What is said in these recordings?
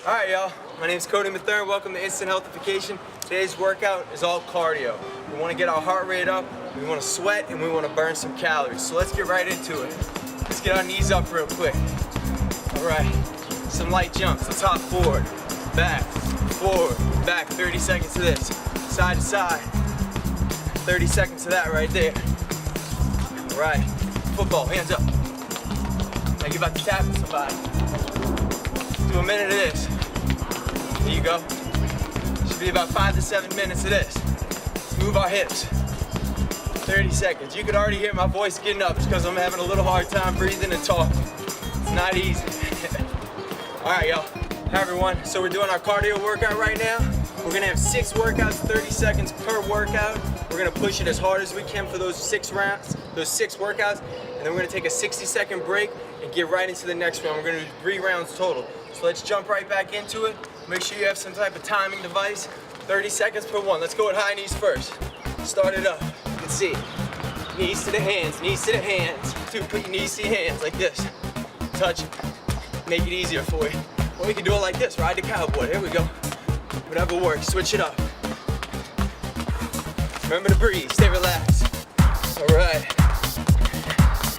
All right, y'all. My name is Cody Mathern. Welcome to Instant Healthification. Today's workout is all cardio. We want to get our heart rate up, we want to sweat, and we want to burn some calories. So let's get right into it. Let's get our knees up real quick. All right. Some light jumps. The top forward, back, 30 seconds to this. Side to side. 30 seconds to that right there. All right. Football, hands up. Like you're about to tap with somebody. Do a minute of this. There you go. Should be about 5 to 7 minutes of this. Let's move our hips. 30 seconds. You could already hear my voice getting up because I'm having a little hard time breathing and talking. It's not easy. All right, y'all. Hi, everyone. So we're doing our cardio workout right now. We're gonna have 6 workouts, 30 seconds per workout. We're gonna push it as hard as we can for those 6 rounds, those 6 workouts, and then we're gonna take a 60-second break and get right into the next round. We're gonna do 3 rounds total. So let's jump right back into it. Make sure you have some type of timing device. 30 seconds per one. Let's go with high knees first. Start it up. You can see. Knees to the hands, knees to the hands. 2, put your knees to your hands like this. Touch it. Make it easier for you. Or we can do it like this, ride the cowboy. There we go. Whatever works, switch it up. Remember to breathe, stay relaxed. All right.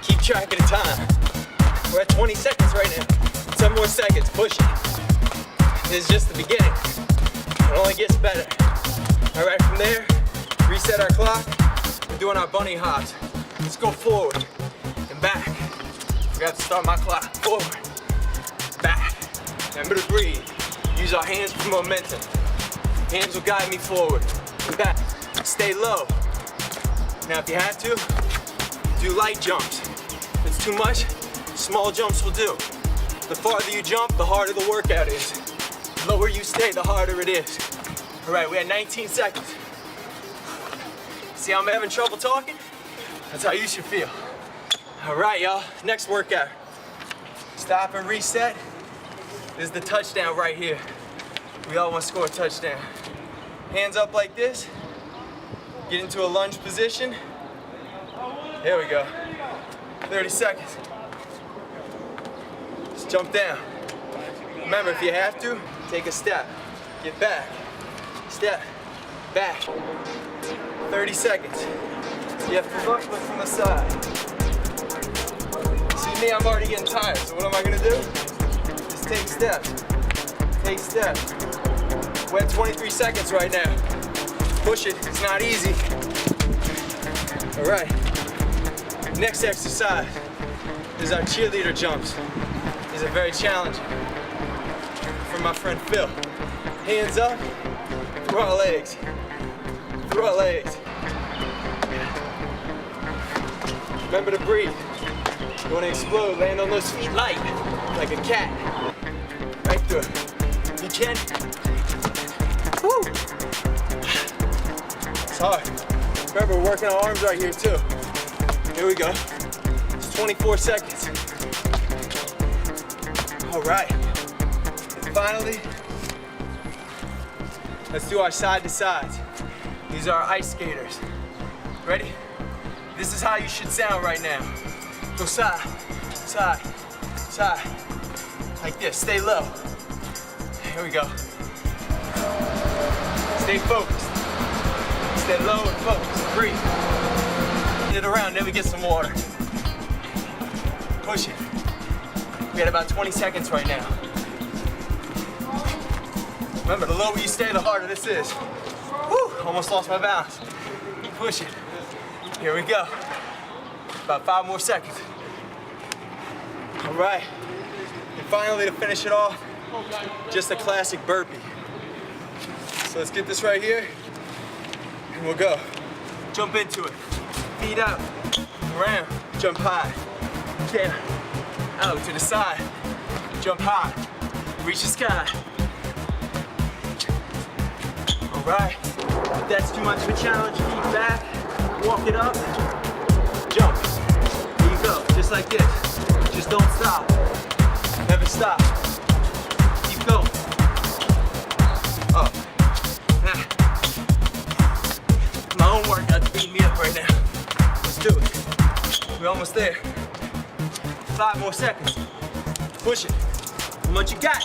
Keep track of the time. We're at 20 seconds right now. 10 more seconds, push it. This is just the beginning. It only gets better. All right, from there, reset our clock. We're doing our bunny hops. Let's go forward and back. Forgot to start my clock. Forward, back. Remember to breathe. Use our hands for momentum. Hands will guide me forward and back. Stay low. Now, if you have to, do light jumps. If it's too much, small jumps will do. The farther you jump, the harder the workout is. The lower you stay, the harder it is. All right, we had 19 seconds. See how I'm having trouble talking? That's how you should feel. All right, y'all, next workout. Stop and reset. This is the touchdown right here. We all want to score a touchdown. Hands up like this. Get into a lunge position. There we go. 30 seconds. Just jump down. Remember, if you have to, take a step. Get back. Step. Back. 30 seconds. You have to look from the side. See me, I'm already getting tired, so what am I gonna do? Just take steps. Take steps. We're at 23 seconds right now. Push it, it's not easy. All right. Next exercise is our cheerleader jumps. These are very challenging. From my friend Phil. Hands up, through our legs. Through our legs. Remember to breathe. You want to explode, land on those feet light, like a cat. Right through it. You can. Woo! It's hard. Remember, we're working our arms right here too. Here we go. It's 24 seconds. All right. And finally, let's do our side to sides. These are our ice skaters. Ready? This is how you should sound right now. Go side, side, side. Like this, stay low. Here we go. Stay focused. Stay low and focused. Breathe. Get it around, then we get some water. Push it. We got about 20 seconds right now. Remember, the lower you stay, the harder this is. Woo, almost lost my balance. Push it. Here we go. About 5 more seconds. All right. And finally, to finish it off, just a classic burpee. So let's get this right here, and we'll go. Jump into it. Feet out, around, jump high. Down, out to the side, jump high, reach the sky. All right. If that's too much of a challenge, feet back, walk it up, jump. Here you go, just like this. Just don't stop. Never stop. Keep going. Up. My own workout's beating me up right now. Let's do it. We're almost there. 5 more seconds. Push it. How much you got?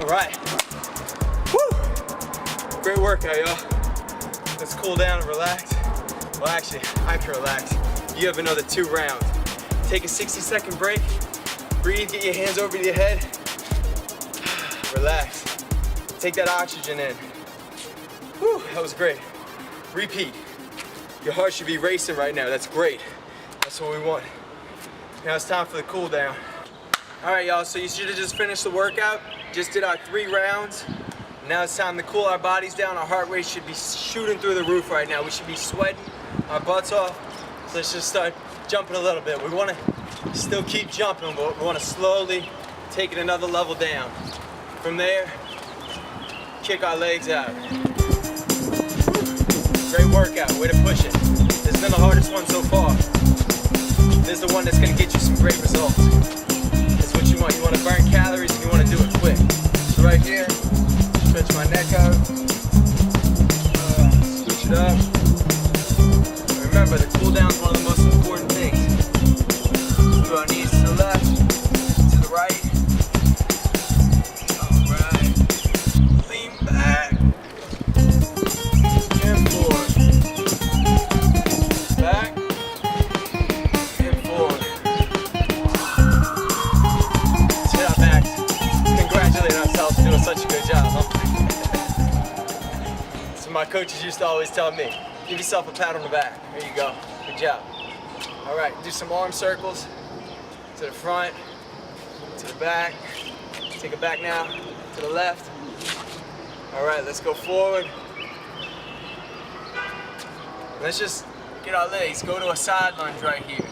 All right. Woo! Great workout, y'all. Let's cool down and relax. Well, actually, I can relax. You have another 2 rounds. Take a 60-second break. Breathe, get your hands over your head. Relax. Take that oxygen in. Whew, that was great. Repeat. Your heart should be racing right now. That's great. That's what we want. Now it's time for the cool down. All right, y'all, so you should have just finished the workout. Just did our 3 rounds. Now it's time to cool our bodies down. Our heart rate should be shooting through the roof right now. We should be sweating our butts off. So let's just start jumping a little bit. We want to still keep jumping, but we want to slowly take it another level down. From there, kick our legs out. Great workout, way to push it. This has been the hardest one so far. This is the one that's going to get you some great results. That's what you want. You want to burn calories and you want to do it quick. So right here, stretch my neck out, switch it up. Remember, the cool down is one of the most important things. Move our knees to the left, to the right. All right. Lean back. And forward. Back. And forward. Let's hit our backs. Congratulate ourselves for doing such a good job, huh? So my coaches used to always tell me, give yourself a pat on the back. There you go. Good job. All right, do some arm circles to the front, to the back. Take it back now to the left. All right, let's go forward. Let's just get our legs. Go to a side lunge right here.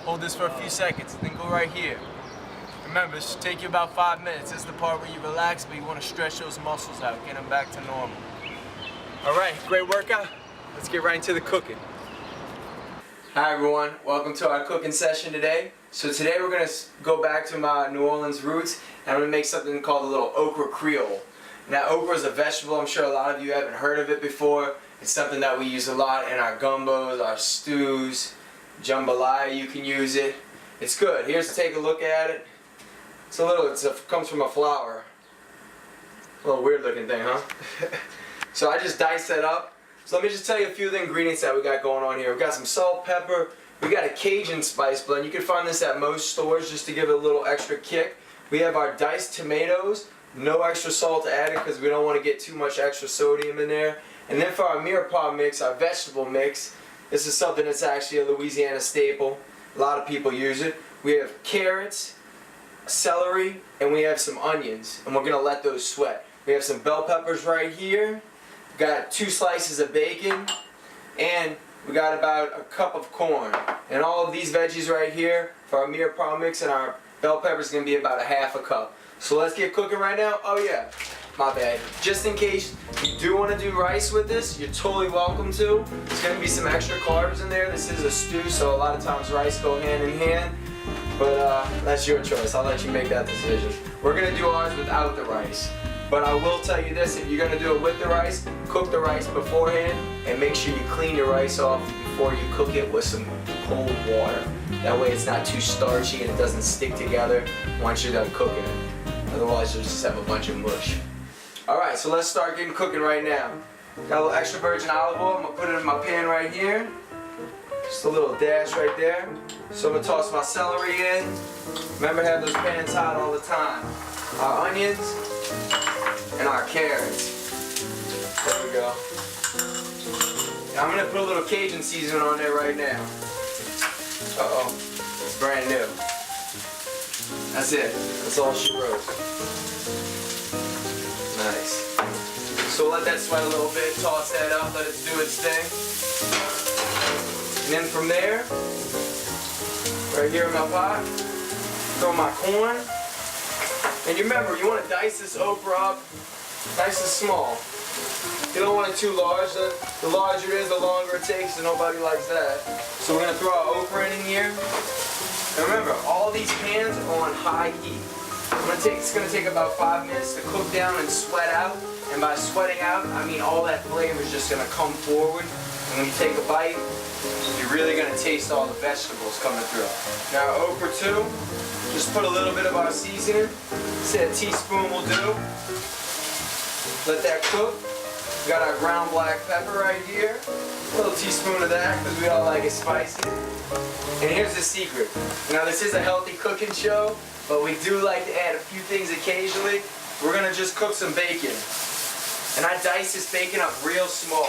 Hold this for a few seconds, then go right here. Remember, this should take you about 5 minutes. This is the part where you relax, but you want to stretch those muscles out, get them back to normal. All right, great workout. Let's get right into the cooking. Hi everyone, welcome to our cooking session today. So today we're going to go back to my New Orleans roots and I'm going to make something called a little Okra Creole. Now okra is a vegetable, I'm sure a lot of you haven't heard of it before. It's something that we use a lot in our gumbos, our stews, jambalaya you can use it. It's good. Here's to take a look at it. It comes from a flower. A little weird looking thing, huh? So I just diced that up. So let me just tell you a few of the ingredients that we got going on here. We've got some salt, pepper, we got a Cajun spice blend. You can find this at most stores just to give it a little extra kick. We have our diced tomatoes, no extra salt added because we don't want to get too much extra sodium in there. And then for our mirepoix mix, our vegetable mix, this is something that's actually a Louisiana staple. A lot of people use it. We have carrots, celery, and we have some onions. And we're going to let those sweat. We have some bell peppers right here. Got 2 slices of bacon, and we got about a cup of corn. And all of these veggies right here for our mirepoix mix and our bell peppers is going to be about a half a cup. So let's get cooking right now. Oh yeah, my bad. Just in case you do want to do rice with this, you're totally welcome to. There's going to be some extra carbs in there. This is a stew, so a lot of times rice go hand in hand. But that's your choice. I'll let you make that decision. We're going to do ours without the rice. But I will tell you this, if you're going to do it with the rice, cook the rice beforehand and make sure you clean your rice off before you cook it with some cold water. That way it's not too starchy and it doesn't stick together once you're done cooking it. Otherwise you'll just have a bunch of mush. Alright, so let's start getting cooking right now. Got a little extra virgin olive oil. I'm going to put it in my pan right here. Just a little dash right there. So I'm going to toss my celery in. Remember to have those pans hot all the time. Our onions and our carrots. There we go. Now I'm going to put a little Cajun seasoning on there right now. Uh-oh, it's brand new. That's it. That's all she wrote. Nice. So let that sweat a little bit, toss that up, let it do its thing. And then from there, right here in my pot, throw my corn. And you remember, you want to dice this okra up nice and small. You don't want it too large. The larger it is, the longer it takes, and nobody likes that. So we're going to throw our okra in here. And remember, all these pans are on high heat. It's going to take about 5 minutes to cook down and sweat out. And by sweating out, I mean all that flavor is just going to come forward. And when you take a bite, you you're really gonna taste all the vegetables coming through. Now okra too, just put a little bit of our seasoning. Say a teaspoon will do. Let that cook. We got our ground black pepper right here. A little teaspoon of that because we all like it spicy. And here's the secret. Now this is a healthy cooking show, but we do like to add a few things occasionally. We're gonna just cook some bacon. And I dice this bacon up real small.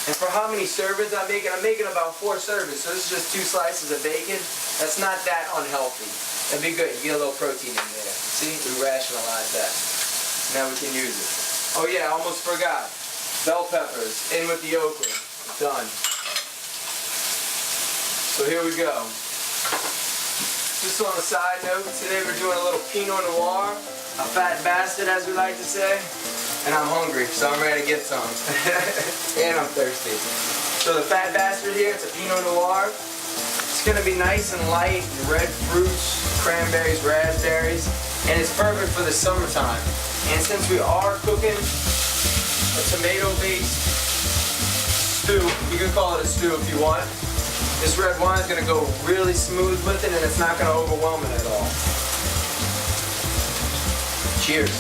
And for how many servings I'm making about 4 servings. So this is just 2 slices of bacon. That's not that unhealthy. That'd be good. You get a little protein in there. See, we rationalize that. Now we can use it. Oh yeah, I almost forgot. Bell peppers in with the okra. Done. So here we go. Just on a side note, today we're doing a little Pinot Noir, a fat bastard as we like to say. And I'm hungry, so I'm ready to get some. And I'm thirsty. So the fat bastard here, it's a Pinot Noir. It's gonna be nice and light, red fruits, cranberries, raspberries, and it's perfect for the summertime. And since we are cooking a tomato-based stew, you can call it a stew if you want, this red wine is gonna go really smooth with it and it's not gonna overwhelm it at all. Cheers.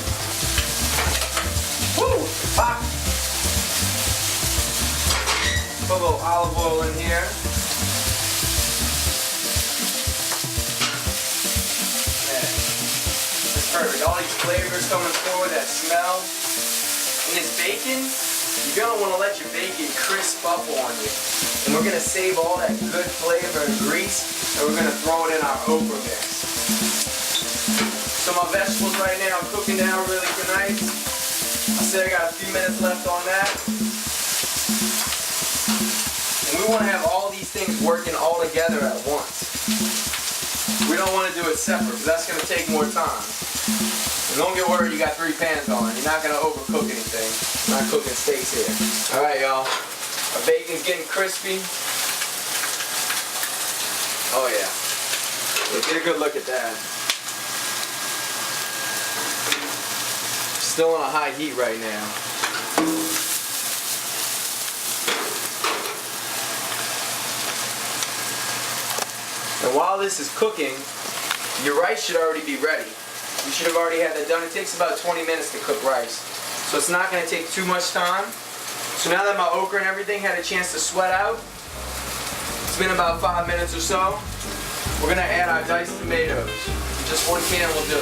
Woo! Hot! Put a little olive oil in here. Yeah. That's perfect. All these flavors coming forward, that smell. And this bacon, you're going to want to let your bacon crisp up on you. And we're going to save all that good flavor and grease, and we're going to throw it in our okra mix. So my vegetables right now are cooking down really nice. I said I got a few minutes left on that. And we want to have all these things working all together at once. We don't want to do it separate because that's going to take more time. And don't get worried, you got 3 pans on. You're not going to overcook anything. I'm not cooking steaks here. Alright y'all, our bacon's getting crispy. Oh yeah. Get a good look at that. Still on a high heat right now. And while this is cooking, your rice should already be ready. You should have already had that done. It takes about 20 minutes to cook rice. So it's not going to take too much time. So now that my okra and everything had a chance to sweat out, it's been about 5 minutes or so, we're going to add our diced tomatoes. Just 1 can will do.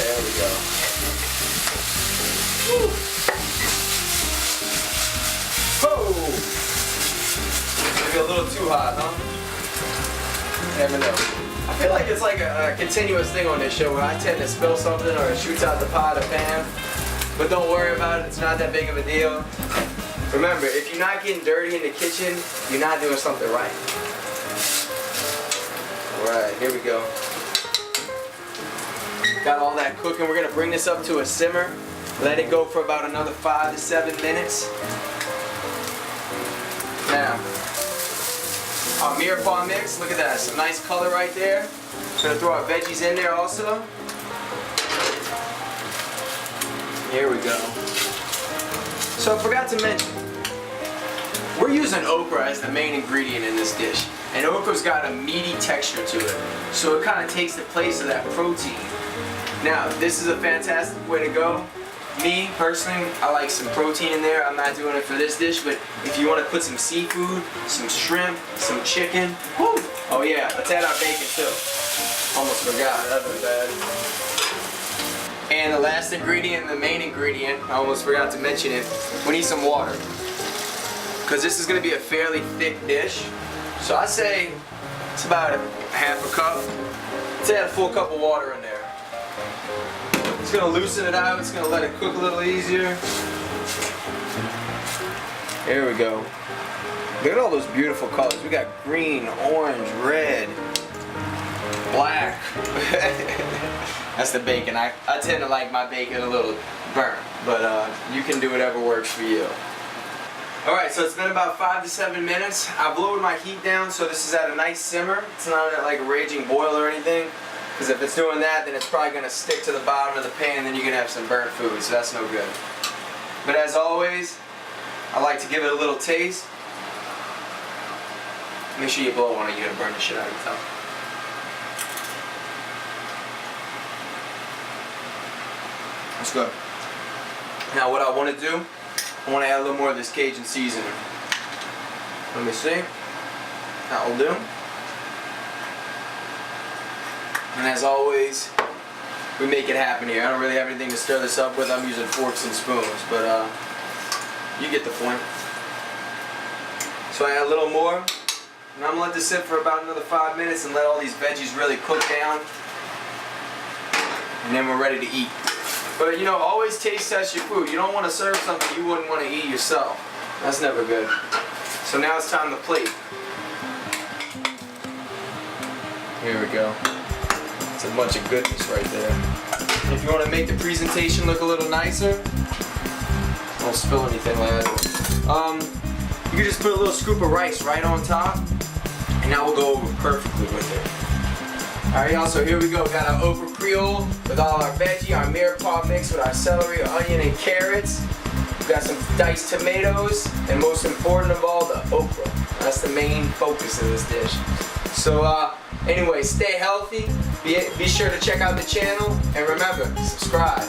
There we go. Woo. Oh! Maybe a little too hot, huh? Never know. I feel like it's like a continuous thing on this show where I tend to spill something or it shoots out the pot or pan. But don't worry about it, it's not that big of a deal. Remember, if you're not getting dirty in the kitchen, you're not doing something right. Alright, here we go. Got all that cooking. We're going to bring this up to a simmer. Let it go for about another 5 to 7 minutes. Now, our mirepoix mix, look at that. Some nice color right there. We're going to throw our veggies in there also. Here we go. So I forgot to mention, we're using okra as the main ingredient in this dish. And okra's got a meaty texture to it. So it kind of takes the place of that protein. Now, this is a fantastic way to go. Me, personally, I like some protein in there. I'm not doing it for this dish, but if you want to put some seafood, some shrimp, some chicken, whoo! Oh yeah, let's add our bacon too. Almost forgot, that'd be bad. And the last ingredient, the main ingredient, I almost forgot to mention it, we need some water. Because this is going to be a fairly thick dish. So I say it's about a half a cup. Let's add a full cup of water in there. It's going to loosen it out, it's going to let it cook a little easier. There we go. Look at all those beautiful colors. We got green, orange, red, black. That's the bacon. I tend to like my bacon a little burnt, but you can do whatever works for you. Alright, so it's been about 5 to 7 minutes. I've lowered my heat down so this is at a nice simmer. It's not at like a raging boil or anything. Because if it's doing that, then it's probably going to stick to the bottom of the pan and then you're going to have some burnt food, so that's no good. But as always, I like to give it a little taste. Make sure you blow on it, you're gonna burn the shit out of your tongue. That's good. Now what I want to do, I want to add a little more of this Cajun seasoning. Let me see. That will do. And as always, we make it happen here. I don't really have anything to stir this up with. I'm using forks and spoons, but you get the point. So I add a little more, and I'm gonna let this sit for about another 5 minutes and let all these veggies really cook down, and then we're ready to eat. But you know, always taste test your food. You don't want to serve something you wouldn't want to eat yourself. That's never good. So now it's time to plate. Here we go. It's a bunch of goodness right there. If you want to make the presentation look a little nicer, don't spill anything like that. You can just put a little scoop of rice right on top, and that will go over perfectly with it. Alright y'all, so here we go. We got our Okra Creole with all our veggie, our mirepoix mix with our celery, onion, and carrots. We've got some diced tomatoes, and most important of all, the okra. That's the main focus of this dish. So anyway, stay healthy, be sure to check out the channel, and remember, subscribe.